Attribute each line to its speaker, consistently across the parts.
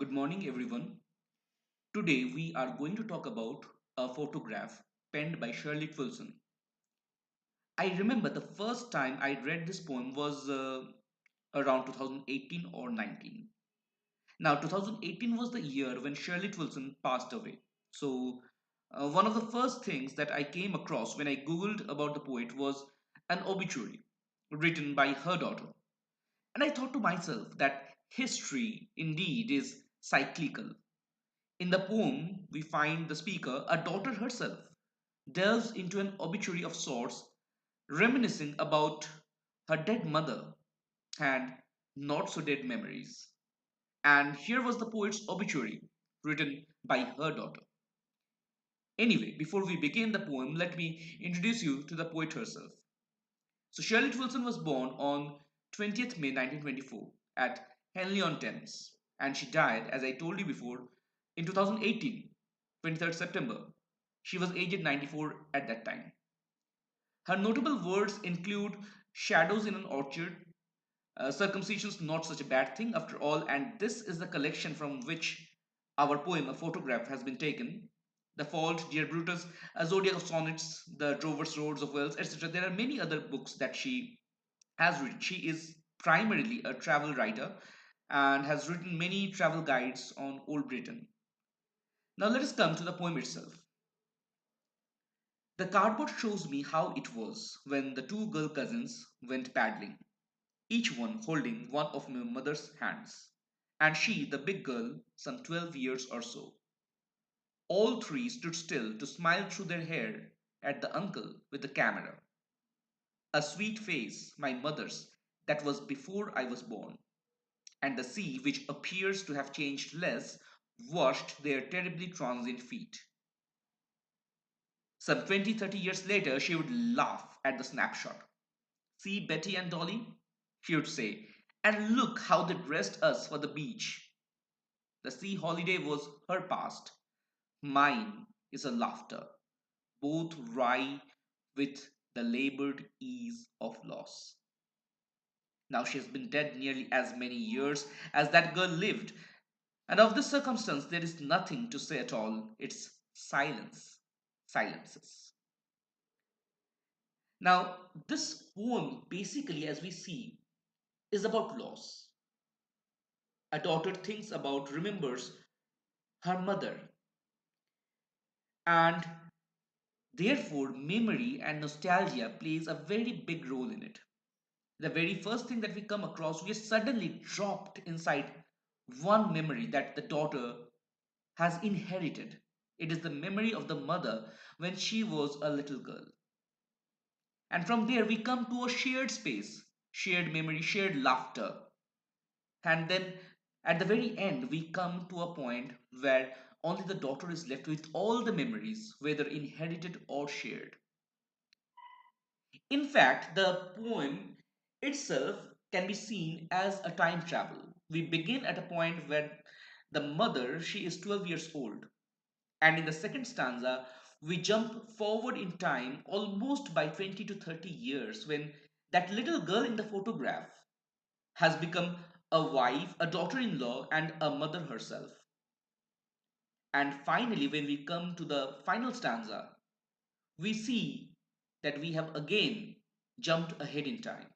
Speaker 1: Good morning, everyone. Today we are going to talk about a photograph penned by Shirley Toulson. I remember the first time I read this poem was around 2018 or 19. Now, 2018 was the year when Shirley Toulson passed away. So, one of the first things that I came across when I googled about the poet was an obituary written by her daughter. And I thought to myself that history indeed is cyclical. In the poem, we find the speaker, a daughter herself, delves into an obituary of sorts, reminiscing about her dead mother and not so dead memories. And here was the poet's obituary, written by her daughter. Anyway, before we begin the poem, let me introduce you to the poet herself. So, Shirley Wilson was born on 20th May 1924 at Henley-on-Thames, and she died, as I told you before, in 2018, 23rd September. She was aged 94 at that time. Her notable words include Shadows in an Orchard, Circumcision's Not Such a Bad Thing After All, and this is the collection from which our poem, A Photograph, has been taken. The Fault, Dear Brutus, A Zodiac of Sonnets, The Drover's Roads of Wales, etc. There are many other books that she has written. She is primarily a travel writer and has written many travel guides on Old Britain. Now let us come to the poem itself. The cardboard shows me how it was when the two girl cousins went paddling, each one holding one of my mother's hands, and she, the big girl, some 12 years or so. All three stood still to smile through their hair at the uncle with the camera. A sweet face, my mother's, that was before I was born, and the sea, which appears to have changed less, washed their terribly transient feet. Some 20, 30 years later, she would laugh at the snapshot. See Betty and Dolly? She would say, and look how they dressed us for the beach. The sea holiday was her past. Mine is a laughter, both wry with the labored ease of loss. Now she has been dead nearly as many years as that girl lived, and of this circumstance there is nothing to say at all. It's silence, silences. Now, this poem basically, as we see, is about loss. A daughter thinks about, remembers her mother, and therefore memory and nostalgia plays a very big role in it. The very first thing that we come across, we are suddenly dropped inside one memory that the daughter has inherited. It is the memory of the mother when she was a little girl. And from there, we come to a shared space, shared memory, shared laughter. And then at the very end, we come to a point where only the daughter is left with all the memories, whether inherited or shared. In fact, the poem itself can be seen as a time travel. We begin at a point where the mother, she is 12 years old. And in the second stanza, we jump forward in time almost by 20 to 30 years when that little girl in the photograph has become a wife, a daughter in law, and a mother herself. And finally, when we come to the final stanza, we see that we have again jumped ahead in time.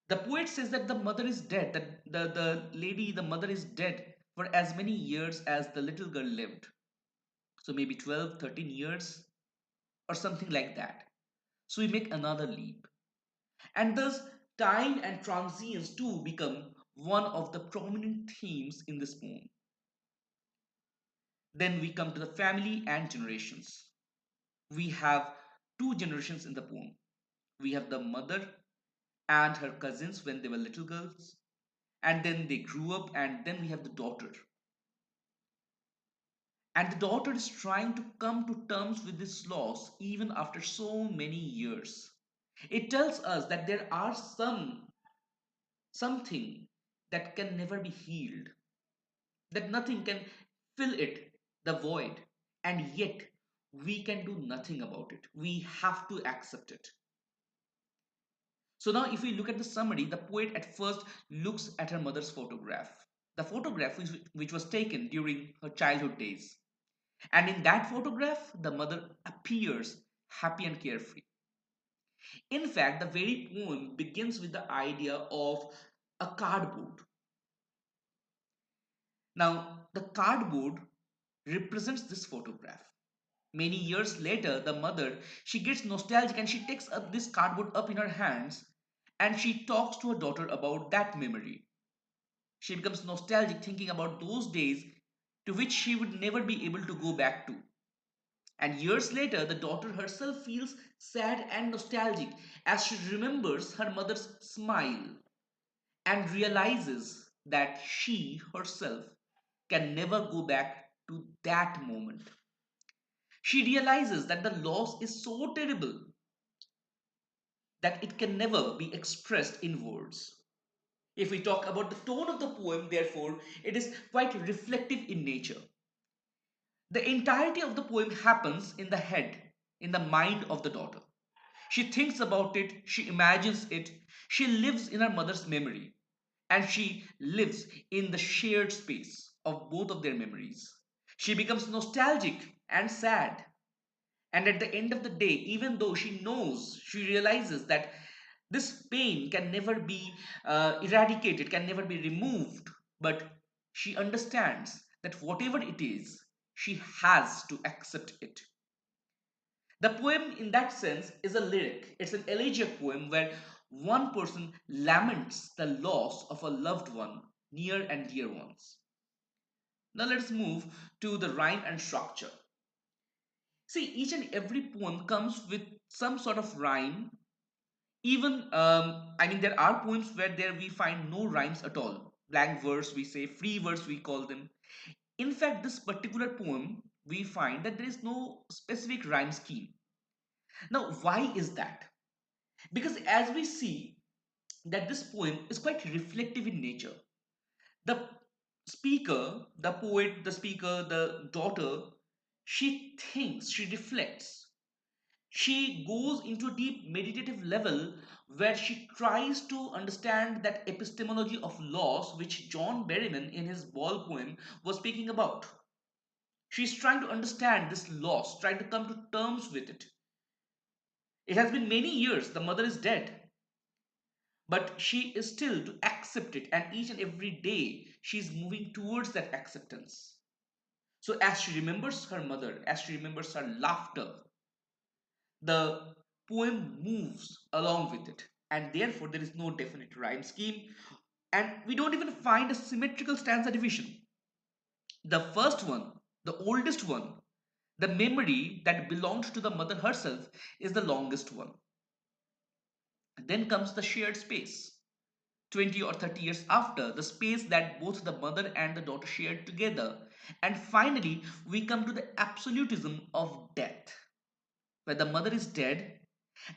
Speaker 1: The poet says that the mother is dead, that the lady, the mother is dead for as many years as the little girl lived. So maybe 12, 13 years or something like that. So we make another leap. And thus, time and transience too become one of the prominent themes in this poem. Then we come to the family and generations. We have two generations in the poem. We have the mother and her cousins when they were little girls, and then they grew up, and then we have the daughter. And the daughter is trying to come to terms with this loss even after so many years. It tells us that there are something that can never be healed, that nothing can fill it, the void, and yet we can do nothing about it. We have to accept it. So now if we look at the summary, the poet at first looks at her mother's photograph. the photograph which was taken during her childhood days. And in that photograph, the mother appears happy and carefree. In fact, the very poem begins with the idea of a cardboard. Now, the cardboard represents this photograph. Many years later, the mother, she gets nostalgic and she takes up this cardboard up in her hands and she talks to her daughter about that memory. She becomes nostalgic thinking about those days to which she would never be able to go back to. And years later, the daughter herself feels sad and nostalgic as she remembers her mother's smile and realizes that she herself can never go back to that moment. She realizes that the loss is so terrible that it can never be expressed in words. If we talk about the tone of the poem, therefore, it is quite reflective in nature. The entirety of the poem happens in the head, in the mind of the daughter. She thinks about it, she imagines it, she lives in her mother's memory, and she lives in the shared space of both of their memories. She becomes nostalgic and sad. And at the end of the day, even though she knows, she realizes that this pain can never be eradicated, can never be removed, but she understands that whatever it is, she has to accept it. The poem, in that sense, is a lyric. It's an elegiac poem where one person laments the loss of a loved one, near and dear ones. Now let's move to the rhyme and structure. See, each and every poem comes with some sort of rhyme. Even, there are poems where there we find no rhymes at all. Blank verse, we say, free verse, we call them. In fact, this particular poem, we find that there is no specific rhyme scheme. Now, why is that? Because as we see that this poem is quite reflective in nature. The speaker, the poet, the speaker, the daughter, she thinks, she reflects. She goes into a deep meditative level where she tries to understand that epistemology of loss which John Berryman in his ball poem was speaking about. She's trying to understand this loss, trying to come to terms with it. It has been many years, the mother is dead, but she is still to accept it, and each and every day she is moving towards that acceptance. So, as she remembers her mother, as she remembers her laughter, the poem moves along with it, and therefore there is no definite rhyme scheme, and we don't even find a symmetrical stanza division. The first one, the oldest one, the memory that belonged to the mother herself, is the longest one. Then comes the shared space. 20 or 30 years after, the space that both the mother and the daughter shared together. And finally, we come to the absolutism of death, where the mother is dead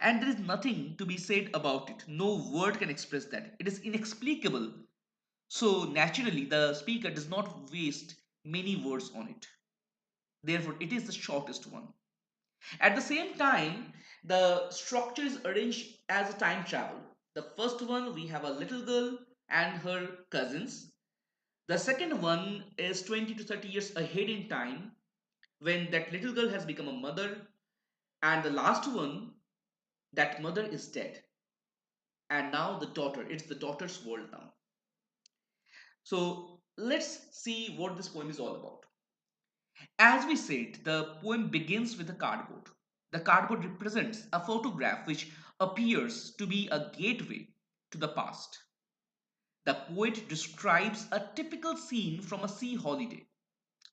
Speaker 1: and there is nothing to be said about it. No word can express that. It is inexplicable. So, naturally, the speaker does not waste many words on it. Therefore, it is the shortest one. At the same time, the structure is arranged as a time travel. The first one, we have a little girl and her cousins. The second one is 20 to 30 years ahead in time when that little girl has become a mother. And the last one, that mother is dead. And now the daughter, it's the daughter's world now. So let's see what this poem is all about. As we said, the poem begins with a cardboard. The cardboard represents a photograph which appears to be a gateway to the past. The poet describes a typical scene from a sea holiday.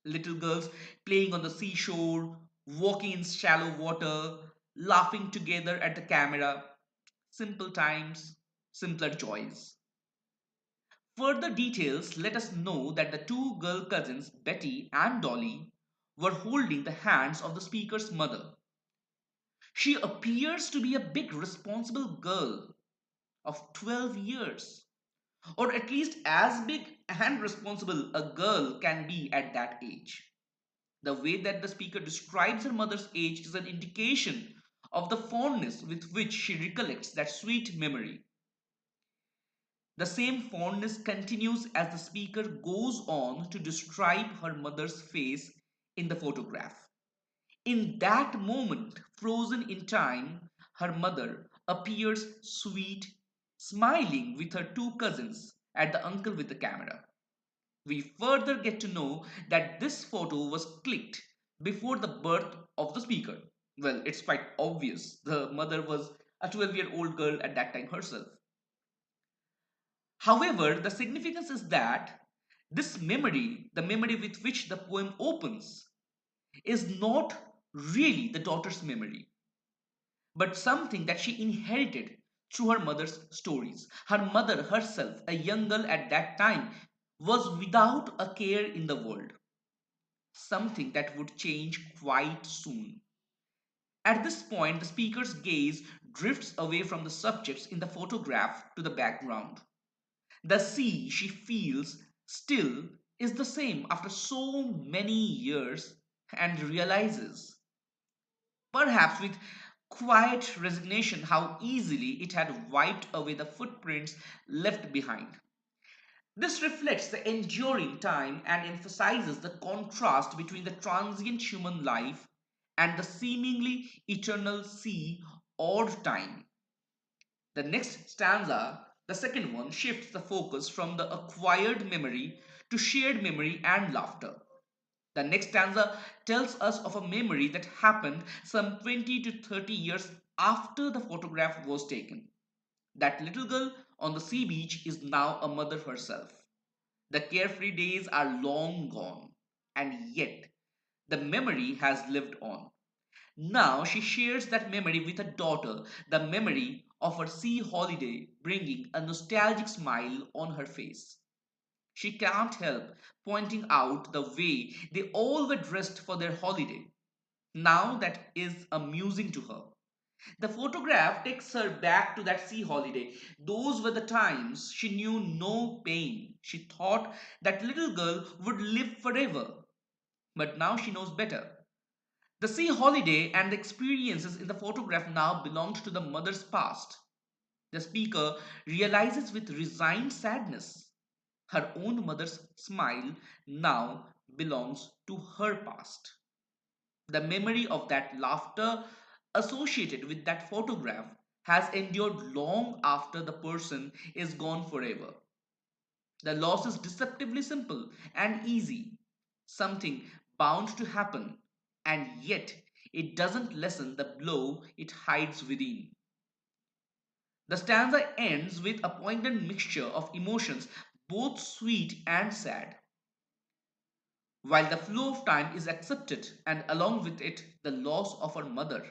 Speaker 1: Little girls playing on the seashore, walking in shallow water, laughing together at the camera. Simple times, simpler joys. Further details let us know that the two girl cousins, Betty and Dolly, were holding the hands of the speaker's mother. She appears to be a big responsible girl of 12 years, or at least as big and responsible a girl can be at that age. The way that the speaker describes her mother's age is an indication of the fondness with which she recollects that sweet memory. The same fondness continues as the speaker goes on to describe her mother's face in the photograph. In that moment, frozen in time, her mother appears sweet, smiling with her two cousins at the uncle with the camera. We further get to know that this photo was clicked before the birth of the speaker. Well, it's quite obvious. The mother was a 12-year-old girl at that time herself. However, the significance is that this memory, the memory with which the poem opens, is not really the daughter's memory, but something that she inherited through her mother's stories. Her mother herself, a young girl at that time, was without a care in the world, something that would change quite soon. At this point, the speaker's gaze drifts away from the subjects in the photograph to the background. The sea she feels still is the same after so many years and realizes, perhaps with quiet resignation, how easily it had wiped away the footprints left behind. This reflects the enduring time and emphasizes the contrast between the transient human life and the seemingly eternal sea or time. The next stanza, the second one, shifts the focus from the acquired memory to shared memory and laughter. The next stanza tells us of a memory that happened some 20 to 30 years after the photograph was taken. That little girl on the sea beach is now a mother herself. The carefree days are long gone, and yet the memory has lived on. Now she shares that memory with her daughter, the memory of her sea holiday, bringing a nostalgic smile on her face. She can't help pointing out the way they all were dressed for their holiday. Now that is amusing to her. The photograph takes her back to that sea holiday. Those were the times she knew no pain. She thought that little girl would live forever. But now she knows better. The sea holiday and the experiences in the photograph now belonged to the mother's past. The speaker realizes with resigned sadness her own mother's smile now belongs to her past. The memory of that laughter associated with that photograph has endured long after the person is gone forever. The loss is deceptively simple and easy, something bound to happen, and yet it doesn't lessen the blow it hides within. The stanza ends with a poignant mixture of emotions, both sweet and sad. While the flow of time is accepted, and along with it, the loss of her mother,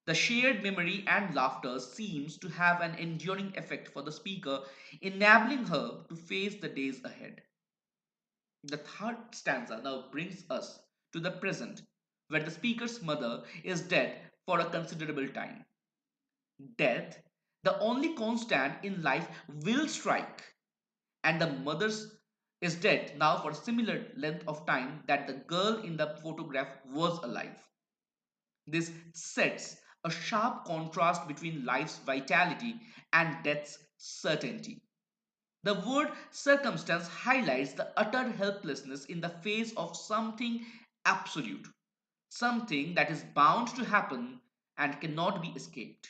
Speaker 1: the shared memory and laughter seems to have an enduring effect for the speaker, enabling her to face the days ahead. The third stanza now brings us to the present, where the speaker's mother is dead for a considerable time. Death, the only constant in life, will strike, and the mother's is dead now for a similar length of time that the girl in the photograph was alive. This sets a sharp contrast between life's vitality and death's certainty. The word circumstance highlights the utter helplessness in the face of something absolute, something that is bound to happen and cannot be escaped.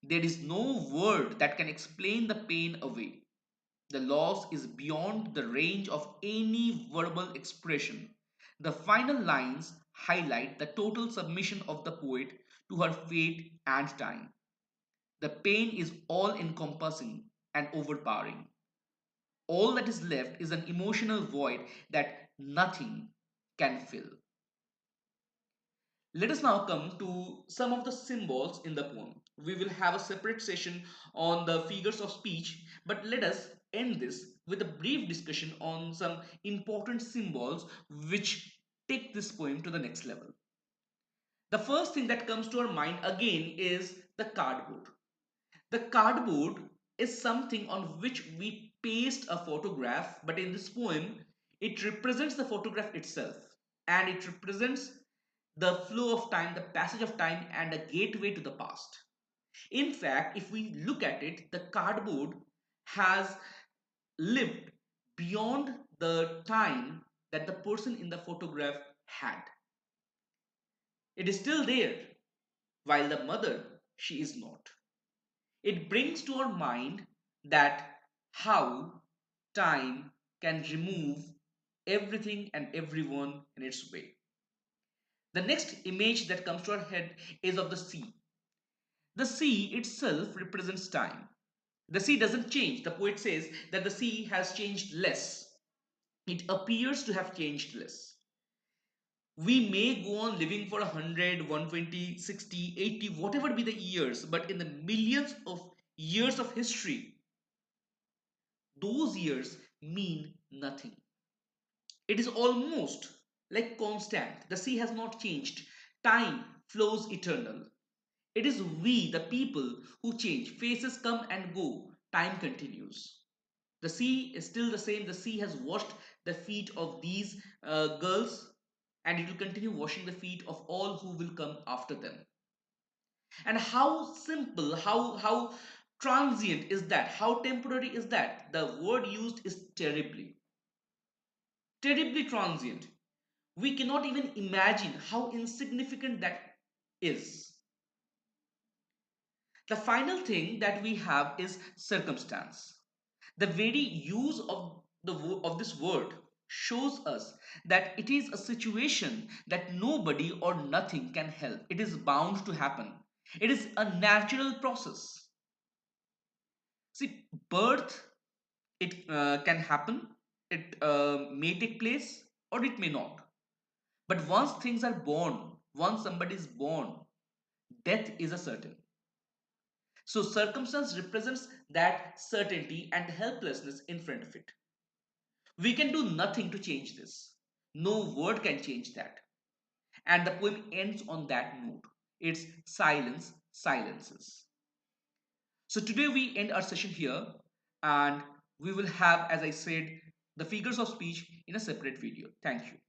Speaker 1: There is no word that can explain the pain away. The loss is beyond the range of any verbal expression. The final lines highlight the total submission of the poet to her fate and time. The pain is all encompassing and overpowering. All that is left is an emotional void that nothing can fill. Let us now come to some of the symbols in the poem. We will have a separate session on the figures of speech, but let us end this with a brief discussion on some important symbols which take this poem to the next level. The first thing that comes to our mind again is the cardboard. The cardboard is something on which we paste a photograph, but in this poem, it represents the photograph itself, and it represents the flow of time, the passage of time, and a gateway to the past. In fact, if we look at it, the cardboard has lived beyond the time that the person in the photograph had. It is still there, while the mother, she is not. It brings to our mind that how time can remove everything and everyone in its way. The next image that comes to our head is of the sea. The sea itself represents time. The sea doesn't change. The poet says that the sea has changed less. It appears to have changed less. We may go on living for 100, 120, 60, 80, whatever be the years, but in the millions of years of history, those years mean nothing. It is almost like constant. The sea has not changed. Time flows eternal. It is we, the people, who change. Faces come and go. Time continues. The sea is still the same. The sea has washed the feet of these girls, and it will continue washing the feet of all who will come after them. And how simple, how transient is that? How temporary is that? The word used is terribly transient. We cannot even imagine how insignificant that is. The final thing that we have is circumstance. The very use of of this word shows us that it is a situation that nobody or nothing can help. It is bound to happen. It is a natural process. See, birth, it can happen. It may take place or it may not. But once things are born, once somebody is born, death is a certain. So circumstance represents that certainty and helplessness in front of it. We can do nothing to change this. No word can change that. And the poem ends on that note. It's silence, silences. So today we end our session here, and we will have, as I said, the figures of speech in a separate video. Thank you.